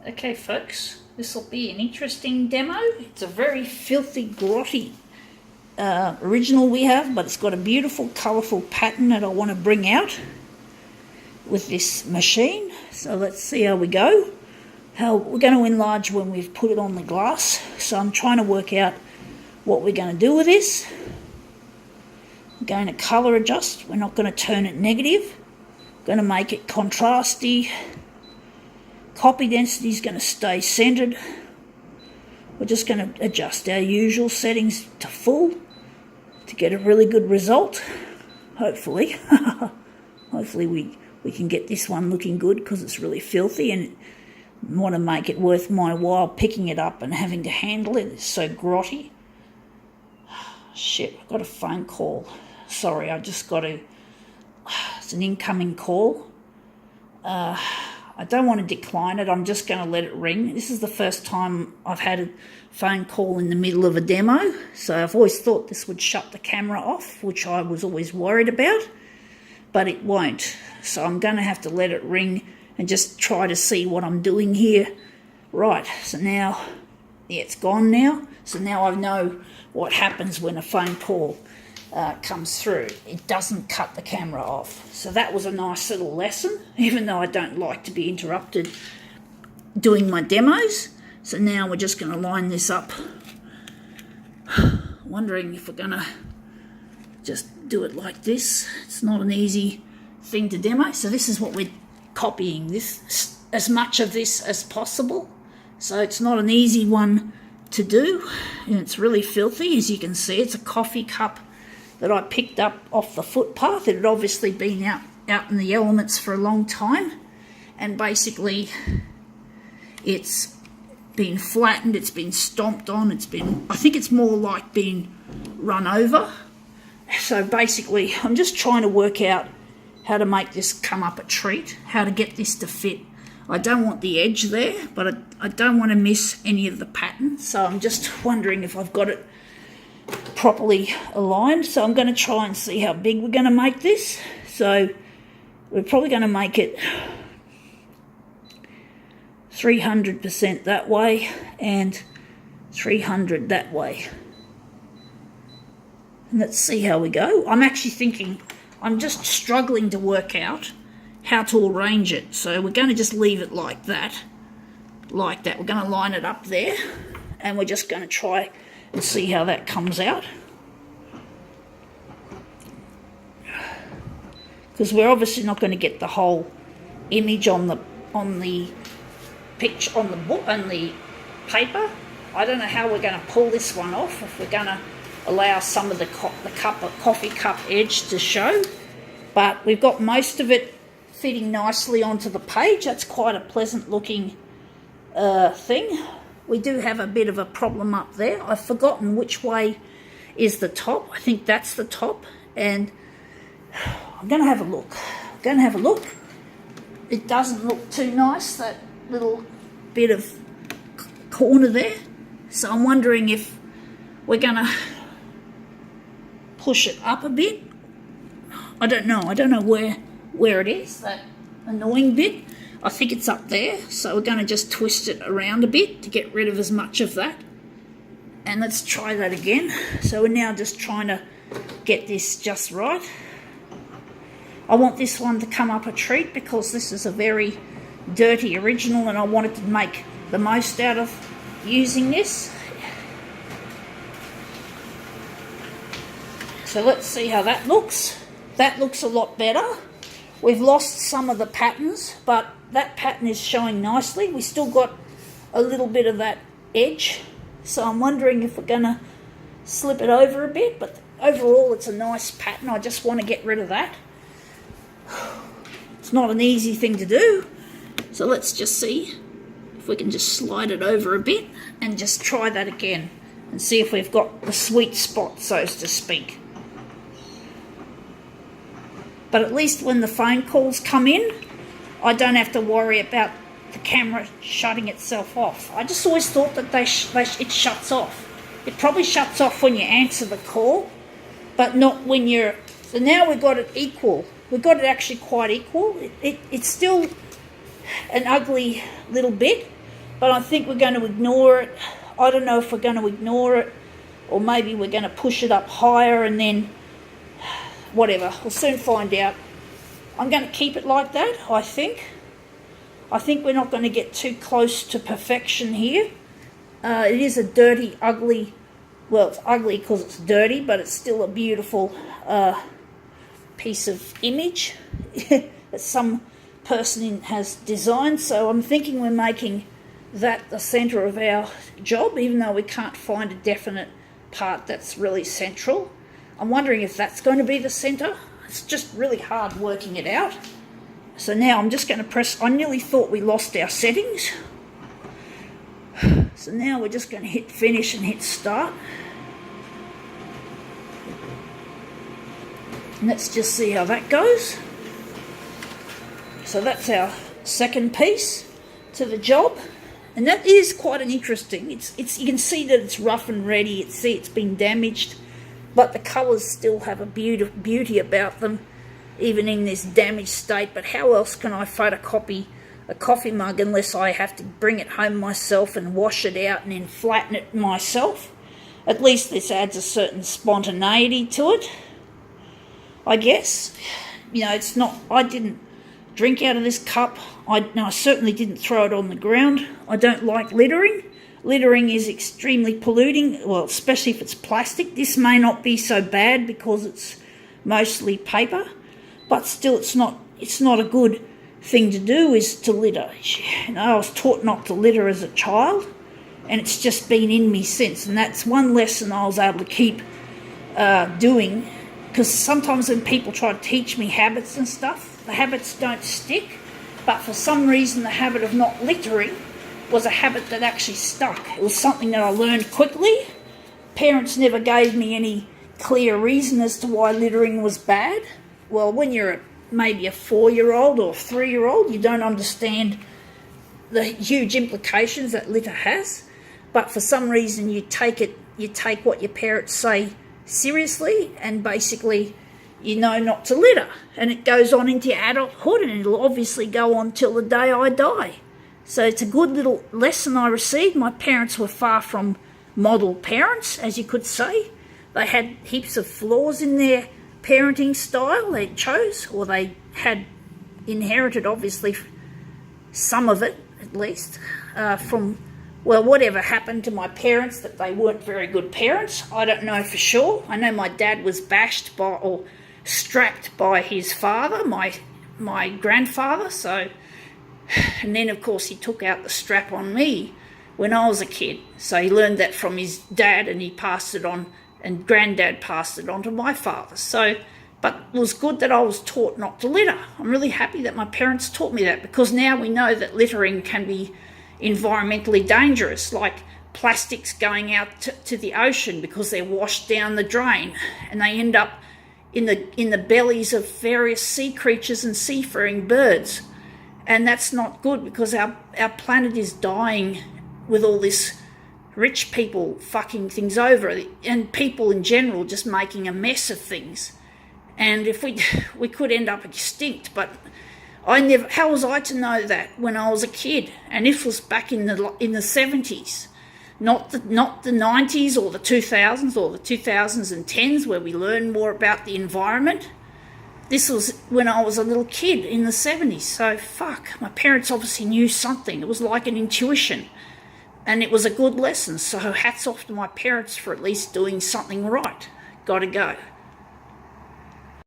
Okay folks, this will be an interesting demo. It's a very filthy, grotty original we have, but it's got a beautiful, colourful pattern that I want to bring out with this machine. So let's see how we go. How we're going to enlarge when we've put it on the glass. So I'm trying to work out what we're going to do with this. We're going to colour adjust. We're not going to turn it negative. We're going to make it contrasty. Copy density is going to stay centered. We're just going to adjust our usual settings to full to get a really good result. Hopefully. Hopefully we can get this one looking good, because it's really filthy and want to make it worth my while picking it up and having to handle it. It's so grotty. Shit, I've got a phone call. Sorry, I just got to... It's an incoming call. I don't want to decline it. I'm just going to let it ring. This is the first time I've had a phone call in the middle of a demo. So I've always thought this would shut the camera off, which I was always worried about. But it won't. So I'm going to have to let it ring and just try to see what I'm doing here. Right, so now, yeah, it's gone now. So now I know what happens when a phone call comes through. It doesn't cut the camera off. So that was a nice little lesson, even though I don't like to be interrupted doing my demos. So now we're just going to line this up. Wondering if we're going to just do it like this. It's not an easy thing to demo. So this is what we're copying, this as much of this as possible. So it's not an easy one to do, and it's really filthy. As you can see, it's a coffee cup that I picked up off the footpath. It had obviously been out in the elements for a long time, and basically it's been flattened, it's been stomped on, I think it's more like being run over. So basically I'm just trying to work out how to make this come up a treat, how to get this to fit. I don't want the edge there, but I don't want to miss any of the pattern. So I'm just wondering if I've got it properly aligned. So I'm going to try and see how big we're going to make this. So we're probably going to make it 300% that way and 300 that way. And let's see how we go. I'm actually thinking, I'm just struggling to work out how to arrange it. So we're going to just leave it like that. Like that. We're going to line it up there. And we're just going to try and see how that comes out. Because we're obviously not going to get the whole image on the picture, on the paper. I don't know how we're going to pull this one off, if we're going to allow some of the coffee cup edge to show. But we've got most of it fitting nicely onto the page. That's quite a pleasant looking thing. We do have a bit of a problem up there. I've forgotten which way is the top. I think that's the top, and I'm going to have a look. It doesn't look too nice, that little bit of corner there. So I'm wondering if we're going to push it up a bit. I don't know where it is, that annoying bit. I think it's up there, so we're going to just twist it around a bit to get rid of as much of that. And let's try that again. So we're now just trying to get this just right. I want this one to come up a treat, because this is a very dirty original and I wanted to make the most out of using this. So let's see how that looks. That looks a lot better. We've lost some of the patterns, but that pattern is showing nicely. We still got a little bit of that edge. So I'm wondering if we're going to slip it over a bit, but overall it's a nice pattern. I just want to get rid of that. It's not an easy thing to do. So let's just see if we can just slide it over a bit and just try that again and see if we've got the sweet spot, so to speak. But at least when the phone calls come in, I don't have to worry about the camera shutting itself off. I just always thought that it shuts off. It probably shuts off when you answer the call, but not when you're... So now we've got it equal. We've got it actually quite equal. It's still an ugly little bit, but I think we're going to ignore it. I don't know if we're going to ignore it, or maybe we're going to push it up higher and then whatever. We'll soon find out. I'm going to keep it like that, I think. I think we're not going to get too close to perfection here. It is a dirty, ugly, well, it's ugly because it's dirty, but it's still a beautiful piece of image that some person has designed. So I'm thinking we're making that the centre of our job, even though we can't find a definite part that's really central. I'm wondering if that's going to be the centre. It's just really hard working it out. So now I'm just going to press. I nearly thought we lost our settings. So now we're just going to hit finish and hit start. And let's just see how that goes. So that's our second piece to the job. And that is quite an interesting. It's you can see that it's rough and ready. It's been damaged, but the colours still have a beauty about them, even in this damaged state. But how else can I photocopy a coffee mug unless I have to bring it home myself and wash it out and then flatten it myself? At least this adds a certain spontaneity to it, I guess. You know, it's not. I didn't drink out of this cup. I certainly didn't throw it on the ground. I don't like littering. Littering is extremely polluting, well, especially if it's plastic. This may not be so bad because it's mostly paper, but still it's not a good thing to do, is to litter. You know, I was taught not to litter as a child, and it's just been in me since, and that's one lesson I was able to keep doing, because sometimes when people try to teach me habits and stuff, the habits don't stick. But for some reason, the habit of not littering was a habit that actually stuck. It was something that I learned quickly. Parents never gave me any clear reason as to why littering was bad. Well, when you're maybe a 4-year-old or 3-year-old, you don't understand the huge implications that litter has. But for some reason, you take what your parents say seriously, and basically you know not to litter, and it goes on into your adulthood, and it'll obviously go on till the day I die. So it's a good little lesson I received. My parents were far from model parents, as you could say. They had heaps of flaws in their parenting style they chose, or they had inherited, obviously, some of it at least, from, well, whatever happened to my parents, that they weren't very good parents. I don't know for sure. I know my dad was bashed by, or strapped by, his father, my grandfather. So, and then of course he took out the strap on me when I was a kid. So he learned that from his dad, and he passed it on, and granddad passed it on to my father. So, but it was good that I was taught not to litter. I'm really happy that my parents taught me that, because now we know that littering can be environmentally dangerous, like plastics going out to the ocean because they're washed down the drain, and they end up in the bellies of various sea creatures and seafaring birds. And that's not good, because our planet is dying with all this rich people fucking things over, and people in general just making a mess of things. And if we could end up extinct, but how was I to know that when I was a kid? And this was back in the 70s, not the 90s or the 2000s or the 2010s, where we learned more about the environment. This was when I was a little kid in the 70s. So fuck, my parents obviously knew something. It was like an intuition, and it was a good lesson. So hats off to my parents for at least doing something right. Gotta go.